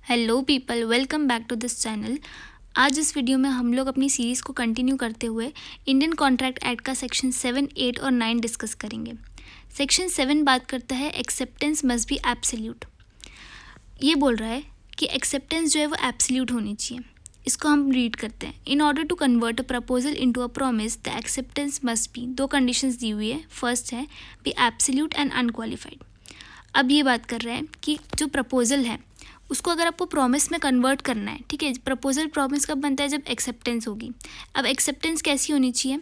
Hello people, welcome back to this channel. आज इस video में हम लोग अपनी सीरीज़ को कंटिन्यू करते हुए इंडियन कॉन्ट्रैक्ट एक्ट का सेक्शन 7, 8 और 9 डिस्कस करेंगे। सेक्शन 7 बात करता है एक्सेप्टेंस मस्ट बी एब्सोल्यूट। ये बोल रहा है कि एक्सेप्टेंस जो है वो एब्सोल्यूट होनी चाहिए। इसको हम रीड करते हैं। In order to convert a proposal into a promise the acceptance must be, दो कंडीशंस दी हुई है। फर्स्ट है बी एब्सोल्यूट एंड अनक्वालिफाइड। अब ये बात कर रहे हैं कि जो प्रपोजल है उसको अगर आपको प्रॉमिस में कन्वर्ट करना है, ठीक है। प्रपोजल प्रॉमिस कब बनता है? जब एक्सेप्टेंस होगी। अब एक्सेप्टेंस कैसी होनी चाहिए?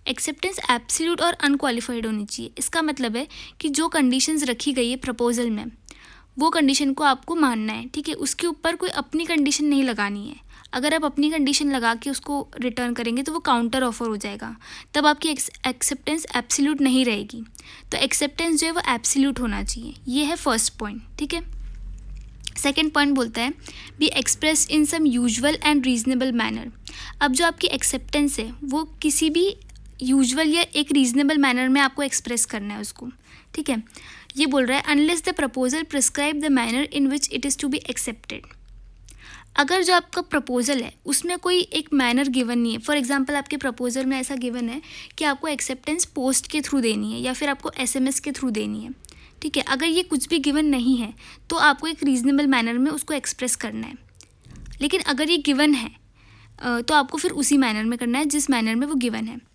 एक्सेप्टेंस एब्सोल्यूट और अनक्वालिफाइड होनी चाहिए। इसका मतलब है कि जो कंडीशंस रखी गई है प्रपोजल में, वो कंडीशन को आपको मानना है, ठीक है। उसके ऊपर कोई अपनी कंडीशन नहीं लगानी है। अगर आप अपनी कंडीशन लगा के उसको रिटर्न करेंगे तो वो काउंटर ऑफर हो जाएगा, तब आपकी एक्सेप्टेंस एब्सोल्यूट नहीं रहेगी। तो एक्सेप्टेंस जो है वो एब्सोल्यूट होना चाहिए। ये है फर्स्ट पॉइंट, ठीक है। सेकेंड पॉइंट बोलता है be express in some usual and reasonable manner. अब जो आपकी एक्सेप्टेंस है वो किसी भी यूजुअल या एक रीजनेबल मैनर में आपको एक्सप्रेस करना है उसको, ठीक है। ये बोल रहा है unless the proposal prescribe the manner in which it is to be accepted. अगर जो आपका प्रपोजल है उसमें कोई एक मैनर गिवन नहीं है, फॉर एग्जांपल आपके प्रपोजल में ऐसा गिवन है कि आपको एक्सेप्टेंस पोस्ट के थ्रू देनी है या फिर आपको एसएमएस के थ्रू देनी है, ठीक है। अगर ये कुछ भी गिवन नहीं है तो आपको एक रीजनेबल मैनर में उसको एक्सप्रेस करना है। लेकिन अगर ये गिवन है तो आपको फिर उसी मैनर में करना है जिस मैनर में वो गिवन है।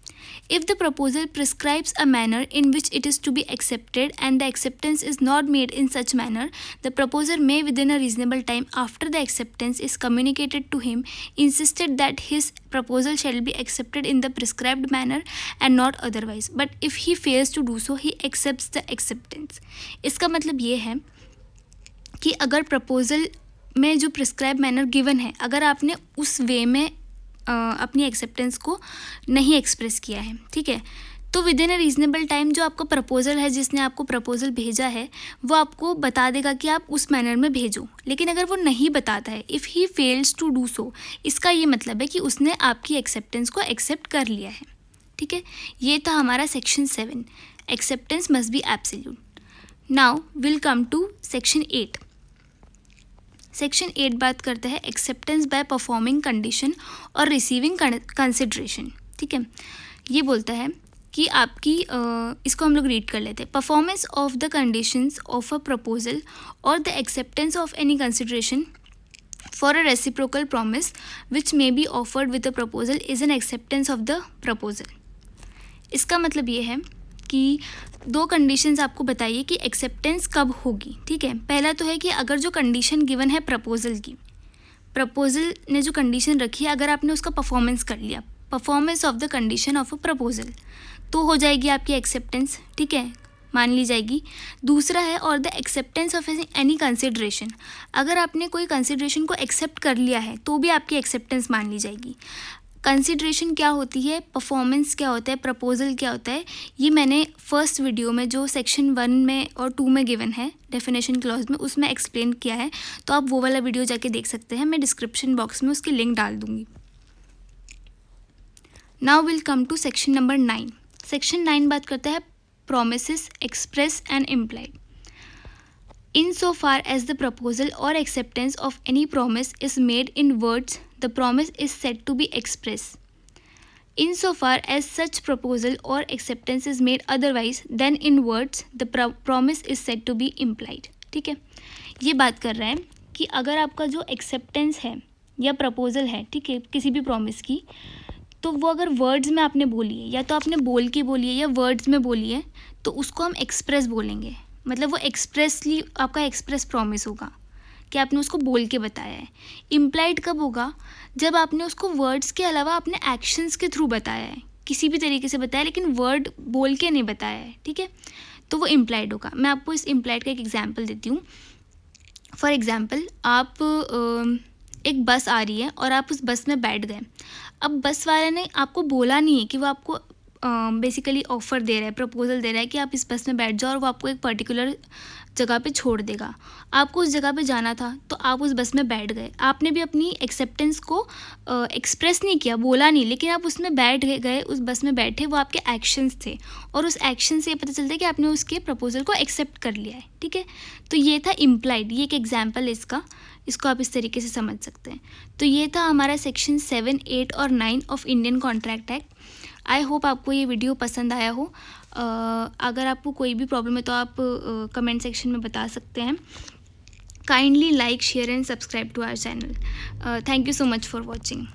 If the proposal prescribes a manner in which it is to be accepted and the acceptance is not made in such manner, the proposer may within a reasonable time after the acceptance is communicated to him insisted that his proposal shall be accepted in the prescribed manner and not otherwise. But if he fails to do so, he accepts the acceptance. इसका मतलब ये है कि अगर proposal में जो prescribe manner given है, अगर आपने उस वे में अपनी एक्सेप्टेंस को नहीं एक्सप्रेस किया है, ठीक है, तो with in a reasonable time जो आपका प्रपोजल है, जिसने आपको प्रपोजल भेजा है, वो आपको बता देगा कि आप उस मैनर में भेजो। लेकिन अगर वो नहीं बताता है, if he fails to do so, इसका ये मतलब है कि उसने आपकी एक्सेप्टेंस को एक्सेप्ट कर लिया है, ठीक है। ये था हमारा section 7, acceptance must be absolute. Now will come to section 8। Section 8 बात करता है एक्सेप्टेंस बाय परफॉर्मिंग कंडीशन और रिसीविंग कंसिडरेशन, ठीक है। ये बोलता है कि आपकी इसको हम लोग रीड कर लेते हैं। Performance of the conditions of a proposal और the acceptance of any consideration for a reciprocal promise which may be offered with a proposal is an acceptance of the proposal. इसका मतलब ये है कि दो कंडीशंस आपको बताइए कि एक्सेप्टेंस कब होगी, ठीक है। पहला तो है कि अगर जो कंडीशन गिवन है प्रपोजल की, प्रपोजल ने जो कंडीशन रखी है, अगर आपने उसका परफॉर्मेंस कर लिया, performance of the condition of a proposal, तो हो जाएगी आपकी एक्सेप्टेंस, ठीक है, मान ली जाएगी। दूसरा है और the acceptance of any consideration. अगर आपने कोई कंसिडरेशन को एक्सेप्ट कर लिया है तो भी आपकी एक्सेप्टेंस मान ली जाएगी। कंसिडरेशन क्या होती है, परफॉर्मेंस क्या होता है, प्रपोजल क्या होता है, ये मैंने फर्स्ट वीडियो में जो सेक्शन 1 में और 2 में गिवन है डेफिनेशन क्लॉज में, उसमें एक्सप्लेन किया है, तो आप वो वाला वीडियो जाके देख सकते हैं। मैं डिस्क्रिप्शन बॉक्स में उसकी लिंक डाल दूँगी। Now will come to section number 9। Section 9 बात करता है promises express and implied. In so far as the proposal or acceptance of any promise is made in words, the promise is said to be express. In so far as such proposal or acceptance is made otherwise than in words, the promise is said to be implied. ठीक है, ये बात कर रहा है कि अगर आपका जो एक्सेप्टेंस है या प्रपोजल है, ठीक है, किसी भी प्रॉमिस की, तो वो अगर वर्ड्स में आपने बोली है, या तो आपने बोल के बोली है या वर्ड्स में बोली है, तो उसको हम एक्सप्रेस बोलेंगे। मतलब वो एक्सप्रेसली आपका एक्सप्रेस प्रॉमिस होगा कि आपने उसको बोल के बताया है। इम्प्लाइड कब होगा? जब आपने उसको वर्ड्स के अलावा अपने एक्शंस के थ्रू बताया है, किसी भी तरीके से बताया, लेकिन वर्ड बोल के नहीं बताया है, ठीक है, तो वो इम्प्लाइड होगा। मैं आपको इस इम्प्लाइड का एक एग्जाम्पल देती हूँ। फॉर एग्जाम्पल, आप एक बस आ रही है और आप उस बस में बैठ गए। अब बस वाले ने आपको बोला नहीं है कि वो आपको बेसिकली ऑफ़र दे रहा है, प्रपोजल दे रहा है कि आप इस बस में बैठ जाओ, और वो आपको एक पर्टिकुलर जगह पे छोड़ देगा। आपको उस जगह पे जाना था तो आप उस बस में बैठ गए, आपने भी अपनी एक्सेप्टेंस को एक्सप्रेस नहीं किया, बोला नहीं, लेकिन आप उसमें बैठ गए, उस बस में बैठे, वो आपके एक्शंस थे और उस एक्शन से ये पता चलता है कि आपने उसके प्रपोजल को एक्सेप्ट कर लिया है। ठीक है, तो ये था इम्प्लाइड, ये एक एग्जाम्पल है इसको आप इस तरीके से समझ सकते हैं। तो ये था हमारा सेक्शन 7, 8 और 9 of Indian contract act. I hope आपको ये वीडियो पसंद आया हो। अगर आपको कोई भी प्रॉब्लम है तो आप कमेंट सेक्शन में बता सकते हैं। Kindly like, share and subscribe to our channel. Thank you so much for watching.